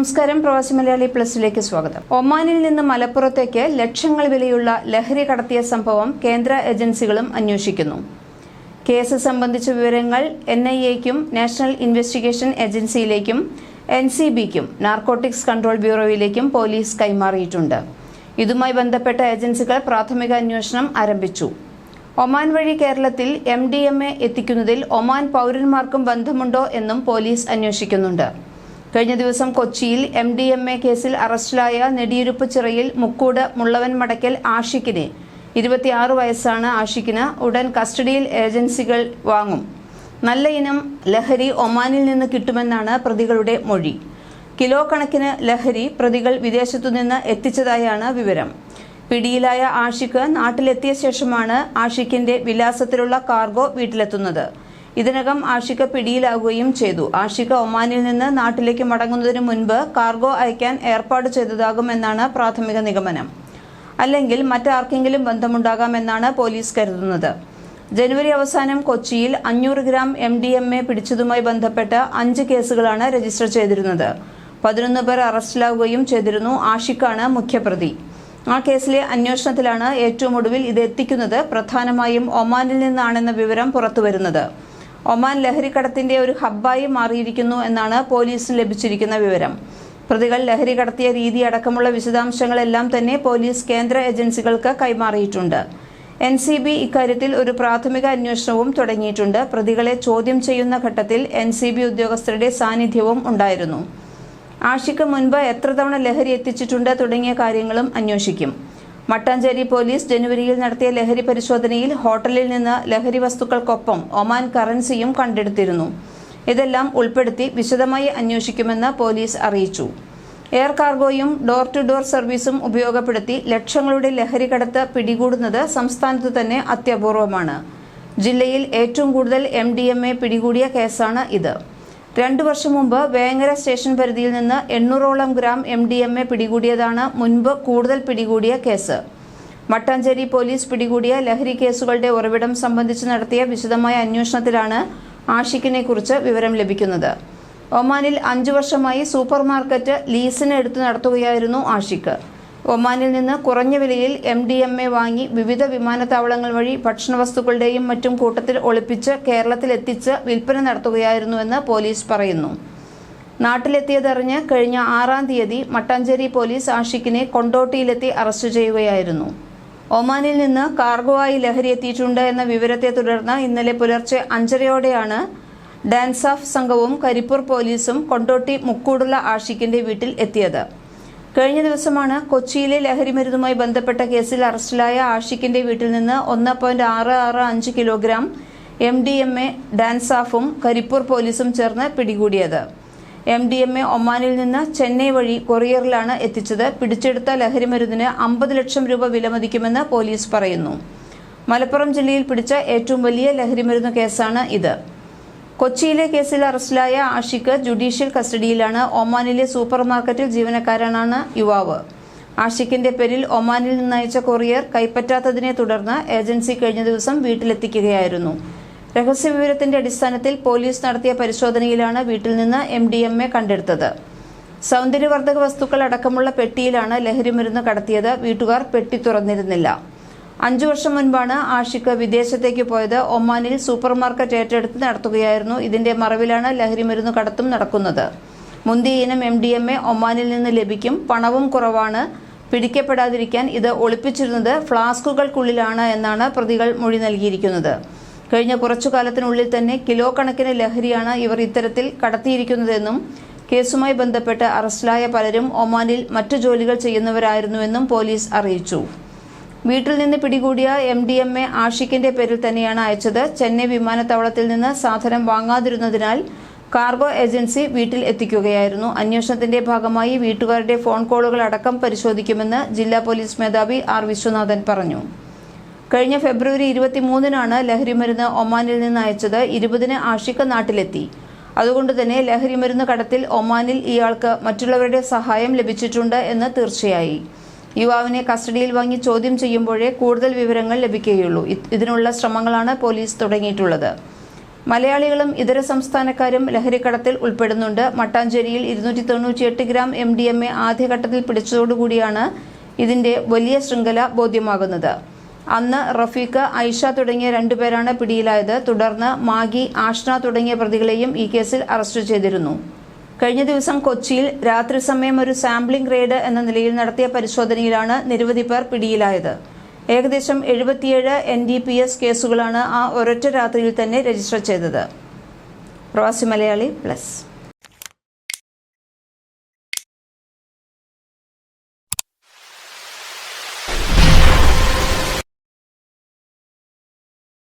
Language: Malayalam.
നമസ്കാരം, പ്രവാസി മലയാളി പ്ലസിലേക്ക് സ്വാഗതം. ഒമാനിൽ നിന്ന് മലപ്പുറത്തേക്ക് ലക്ഷങ്ങൾ വിലയുള്ള ലഹരി കടത്തിയ സംഭവം കേന്ദ്ര ഏജൻസികളും അന്വേഷിക്കുന്നു. കേസ് സംബന്ധിച്ച വിവരങ്ങൾ NIA-ക്കും നാഷണൽ ഇൻവെസ്റ്റിഗേഷൻ ഏജൻസിയിലേക്കും NCBക്കും നാർക്കോട്ടിക്സ് കൺട്രോൾ ബ്യൂറോയിലേക്കും പോലീസ് കൈമാറിയിട്ടുണ്ട്. ഇതുമായി ബന്ധപ്പെട്ട ഏജൻസികൾ പ്രാഥമിക അന്വേഷണം ആരംഭിച്ചു. ഒമാൻ വഴി കേരളത്തിൽ MDMA എത്തിക്കുന്നതിൽ ഒമാൻ പൗരന്മാർക്കും ബന്ധമുണ്ടോ എന്നും പോലീസ് അന്വേഷിക്കുന്നുണ്ട്. കഴിഞ്ഞ ദിവസം കൊച്ചിയിൽ MDMA കേസിൽ അറസ്റ്റിലായ നെടിയിരുപ്പ് ചിറയിൽ മുക്കൂട് മുള്ളവൻ മടക്കൽ ആഷിഖിനെ 26 വയസ്സാണ്. ആഷിഖിന് ഉടൻ കസ്റ്റഡിയിൽ ഏജൻസികൾ വാങ്ങും. നല്ല ഇനം ലഹരി ഒമാനിൽ നിന്ന് കിട്ടുമെന്നാണ് പ്രതികളുടെ മൊഴി. കിലോ കണക്കിന് ലഹരി പ്രതികൾ വിദേശത്തുനിന്ന് എത്തിച്ചതായാണ് വിവരം. പിടിയിലായ ആഷിഖ് നാട്ടിലെത്തിയ ശേഷമാണ് ആഷിഖിന്റെ വിലാസത്തിലുള്ള കാർഗോ വീട്ടിലെത്തുന്നത്. ഇതിനകം ആഷിഖ് പിടിയിലാകുകയും ചെയ്തു. ആഷിഖ് ഒമാനിൽ നിന്ന് നാട്ടിലേക്ക് മടങ്ങുന്നതിന് മുൻപ് കാർഗോ അയക്കാൻ ഏർപ്പാട് ചെയ്തതാകുമെന്നാണ് പ്രാഥമിക നിഗമനം. അല്ലെങ്കിൽ മറ്റാർക്കെങ്കിലും ബന്ധമുണ്ടാകാമെന്നാണ് പോലീസ് കരുതുന്നത്. ജനുവരി അവസാനം കൊച്ചിയിൽ 500 ഗ്രാം MDMA പിടിച്ചതുമായി ബന്ധപ്പെട്ട 5 കേസുകളാണ് രജിസ്റ്റർ ചെയ്തിരുന്നത്. 11 പേർ അറസ്റ്റിലാവുകയും ചെയ്തിരുന്നു. ആഷിഖാണ് മുഖ്യപ്രതി. ആ കേസിലെ അന്വേഷണത്തിലാണ് ഏറ്റവും ഒടുവിൽ ഇത് എത്തിക്കുന്നത് പ്രധാനമായും ഒമാനിൽ നിന്നാണെന്ന വിവരം പുറത്തുവരുന്നത്. ഒമാൻ ലഹരിക്കടത്തിന്റെ ഒരു ഹബ്ബായി മാറിയിരിക്കുന്നു എന്നാണ് പോലീസിന് ലഭിച്ചിരിക്കുന്ന വിവരം. പ്രതികൾ ലഹരി കടത്തിയ രീതി അടക്കമുള്ള വിശദാംശങ്ങളെല്ലാം തന്നെ പോലീസ് കേന്ദ്ര ഏജൻസികൾക്ക് കൈമാറിയിട്ടുണ്ട്. NCB ഇക്കാര്യത്തിൽ ഒരു പ്രാഥമിക അന്വേഷണവും തുടങ്ങിയിട്ടുണ്ട്. പ്രതികളെ ചോദ്യം ചെയ്യുന്ന ഘട്ടത്തിൽ NCB ഉദ്യോഗസ്ഥരുടെ സാന്നിധ്യവും ഉണ്ടായിരുന്നു. ആഷിഖ് മുൻപ് എത്ര തവണ ലഹരി എത്തിച്ചിട്ടുണ്ട് തുടങ്ങിയ കാര്യങ്ങളും അന്വേഷിക്കും. മട്ടാഞ്ചേരി പോലീസ് ജനുവരിയിൽ നടത്തിയ ലഹരി പരിശോധനയിൽ ഹോട്ടലിൽ നിന്ന് ലഹരി വസ്തുക്കൾക്കൊപ്പം ഒമാൻ കറൻസിയും കണ്ടെടുത്തിരുന്നു. ഇതെല്ലാം ഉൾപ്പെടുത്തി വിശദമായി അന്വേഷിക്കുമെന്ന് പോലീസ് അറിയിച്ചു. എയർ കാർഗോയും ഡോർ ടു ഡോർ സർവീസും ഉപയോഗപ്പെടുത്തി ലക്ഷങ്ങളുടെ ലഹരി കടത്ത് പിടികൂടുന്നത് സംസ്ഥാനത്ത് തന്നെ അത്യപൂർവമാണ്. ജില്ലയിൽ ഏറ്റവും കൂടുതൽ MDMA പിടികൂടിയ കേസാണ് ഇത്. 2 വർഷം മുമ്പ് വേങ്ങര സ്റ്റേഷൻ പരിധിയിൽ നിന്ന് 800ഓളം ഗ്രാം MDMA പിടികൂടിയതാണ് മുൻപ് കൂടുതൽ പിടികൂടിയ കേസ്. മട്ടാഞ്ചേരി പോലീസ് പിടികൂടിയ ലഹരി കേസുകളുടെ ഉറവിടം സംബന്ധിച്ച് നടത്തിയ വിശദമായ അന്വേഷണത്തിലാണ് ആഷിഖിനെ കുറിച്ച് വിവരം ലഭിക്കുന്നത്. ഒമാനിൽ 5 വർഷമായി സൂപ്പർ മാർക്കറ്റ് ലീസിന് എടുത്തു നടത്തുകയായിരുന്നു ആഷിഖ്. ഒമാനിൽ നിന്ന് കുറഞ്ഞ വിലയിൽ MDMA വാങ്ങി വിവിധ വിമാനത്താവളങ്ങൾ വഴി ഭക്ഷണവസ്തുക്കളുടെയും മറ്റും കൂട്ടത്തിൽ ഒളിപ്പിച്ച് കേരളത്തിൽ എത്തിച്ച് വിൽപ്പന നടത്തുകയായിരുന്നുവെന്ന് പോലീസ് പറയുന്നു. നാട്ടിലെത്തിയതറിഞ്ഞ് കഴിഞ്ഞ 6-ാം തീയതി മട്ടാഞ്ചേരി പോലീസ് ആഷിഖിനെ കൊണ്ടോട്ടിയിലെത്തി അറസ്റ്റ് ചെയ്യുകയായിരുന്നു. ഒമാനിൽ നിന്ന് കാർഗോ ആയി ലഹരി എത്തിയിട്ടുണ്ട് എന്ന വിവരത്തെ തുടർന്ന് ഇന്നലെ പുലർച്ചെ 5:30-ഓടെയാണ് ഡാൻസ് ഓഫ് സംഘവും കരിപ്പൂർ പോലീസും കൊണ്ടോട്ടി മുക്കൂടുള്ള ആഷിഖിന്റെ വീട്ടിൽ എത്തിയത്. കഴിഞ്ഞ ദിവസമാണ് കൊച്ചിയിലെ ലഹരിമരുന്നുമായി ബന്ധപ്പെട്ട കേസിൽ അറസ്റ്റിലായ ആഷിഖിന്റെ വീട്ടിൽ നിന്ന് 1.665 കിലോഗ്രാം MDMA ഡാൻസ് ഓഫും കരിപ്പൂർ പോലീസും ചേർന്ന് പിടികൂടിയത്. MDMA ഒമാനിൽ നിന്ന് ചെന്നൈ വഴി കൊറിയറിലാണ് എത്തിച്ചത്. പിടിച്ചെടുത്ത ലഹരിമരുന്നിന് 50 ലക്ഷം രൂപ വിലമതിക്കുമെന്ന് പോലീസ് പറയുന്നു. മലപ്പുറം ജില്ലയിൽ പിടിച്ച ഏറ്റവും വലിയ ലഹരിമരുന്ന് കേസാണ് ഇത്. കൊച്ചിയിലെ കേസിൽ അറസ്റ്റിലായ ആഷിഖ് ജുഡീഷ്യൽ കസ്റ്റഡിയിലാണ്. ഒമാനിലെ സൂപ്പർ മാർക്കറ്റിൽ ജീവനക്കാരനാണ് യുവാവ്. ആഷിഖിന്റെ പേരിൽ ഒമാനിൽ നിന്നയച്ച കൊറിയർ കൈപ്പറ്റാത്തതിനെ തുടർന്ന് ഏജൻസി കഴിഞ്ഞ ദിവസം വീട്ടിലെത്തിക്കുകയായിരുന്നു. രഹസ്യവിവരത്തിന്റെ അടിസ്ഥാനത്തിൽ പോലീസ് നടത്തിയ പരിശോധനയിലാണ് വീട്ടിൽ നിന്ന് MDMA കണ്ടെടുത്തത്. സൗന്ദര്യവർദ്ധക വസ്തുക്കൾ അടക്കമുള്ള പെട്ടിയിലാണ് ലഹരിമരുന്ന് കടത്തിയത്. വീട്ടുകാർ പെട്ടി തുറന്നിരുന്നില്ല. 5 വർഷം മുൻപാണ് ആഷിഖ് വിദേശത്തേക്ക് പോയത്. ഒമാനിൽ സൂപ്പർ മാർക്കറ്റ് ഏറ്റെടുത്ത് നടത്തുകയായിരുന്നു. ഇതിന്റെ മറവിലാണ് ലഹരിമരുന്ന് കടത്തും നടക്കുന്നത്. മുന്തിയ ഇനം MDMA ഒമാനിൽ നിന്ന് ലഭിക്കും. പണവും കുറവാണ്. പിടിക്കപ്പെടാതിരിക്കാൻ ഇത് ഒളിപ്പിച്ചിരുന്നത് ഫ്ലാസ്കുകൾക്കുള്ളിലാണ് എന്നാണ് പ്രതികൾ മൊഴി നൽകിയിരിക്കുന്നത്. കഴിഞ്ഞ കുറച്ചു കാലത്തിനുള്ളിൽ തന്നെ കിലോ കണക്കിന് ലഹരിയാണ് ഇവർ ഇത്തരത്തിൽ കടത്തിയിരിക്കുന്നതെന്നും കേസുമായി ബന്ധപ്പെട്ട് അറസ്റ്റിലായ പലരും ഒമാനിൽ മറ്റു ജോലികൾ ചെയ്യുന്നവരായിരുന്നുവെന്നും പോലീസ് അറിയിച്ചു. വീട്ടിൽ നിന്ന് പിടികൂടിയ MDMA ആഷിഖിന്റെ പേരിൽ തന്നെയാണ് അയച്ചത്. ചെന്നൈ വിമാനത്താവളത്തിൽ നിന്ന് സാധനം വാങ്ങാതിരുന്നതിനാൽ കാർഗോ ഏജൻസി വീട്ടിൽ എത്തിക്കുകയായിരുന്നു. അന്വേഷണത്തിന്റെ ഭാഗമായി വീട്ടുകാരുടെ ഫോൺ കോളുകൾ അടക്കം പരിശോധിക്കുമെന്ന് ജില്ലാ പോലീസ് മേധാവി R. വിശ്വനാഥൻ പറഞ്ഞു. കഴിഞ്ഞ ഫെബ്രുവരി 23-നാണ് ലഹരിമരുന്ന് ഒമാനിൽ നിന്ന് അയച്ചത്. 20-ന് ആഷിഖ് നാട്ടിലെത്തി. അതുകൊണ്ട് തന്നെ ലഹരിമരുന്ന് കടത്തിൽ ഒമാനിൽ ഇയാൾക്ക് മറ്റുള്ളവരുടെ സഹായം ലഭിച്ചിട്ടുണ്ട് എന്ന് തീർച്ചയായി. യുവാവിനെ കസ്റ്റഡിയിൽ വാങ്ങി ചോദ്യം ചെയ്യുമ്പോഴേ കൂടുതൽ വിവരങ്ങൾ ലഭിക്കുകയുള്ളൂ. ഇതിനുള്ള ശ്രമങ്ങളാണ് പോലീസ് തുടങ്ങിയിട്ടുള്ളത്. മലയാളികളും ഇതര സംസ്ഥാനക്കാരും ലഹരിക്കടത്തിൽ ഉൾപ്പെടുന്നുണ്ട്. മട്ടാഞ്ചേരിയിൽ 298 ഗ്രാം MDMA ആദ്യഘട്ടത്തിൽ പിടിച്ചതോടുകൂടിയാണ് ഇതിന്റെ വലിയ ശൃംഖല ബോധ്യമാകുന്നത്. അന്ന് റഫീഖ്, ഐഷ തുടങ്ങിയ 2 പേരാണ് പിടിയിലായത്. തുടർന്ന് മാഗി, ആഷ്ന തുടങ്ങിയ പ്രതികളെയും ഈ കേസിൽ അറസ്റ്റ് ചെയ്തിരുന്നു. കഴിഞ്ഞ ദിവസം കൊച്ചിയിൽ രാത്രി സമയം ഒരു സാമ്പിളിംഗ് റെയ്ഡ് എന്ന നിലയിൽ നടത്തിയ പരിശോധനയിലാണ് നിരവധി പേർ പിടിയിലായത്. ഏകദേശം 77 NDPS കേസുകളാണ് ആ ഒരൊറ്റ രാത്രിയിൽ തന്നെ രജിസ്റ്റർ ചെയ്തത്. പ്രവാസി മലയാളി പ്ലസ്.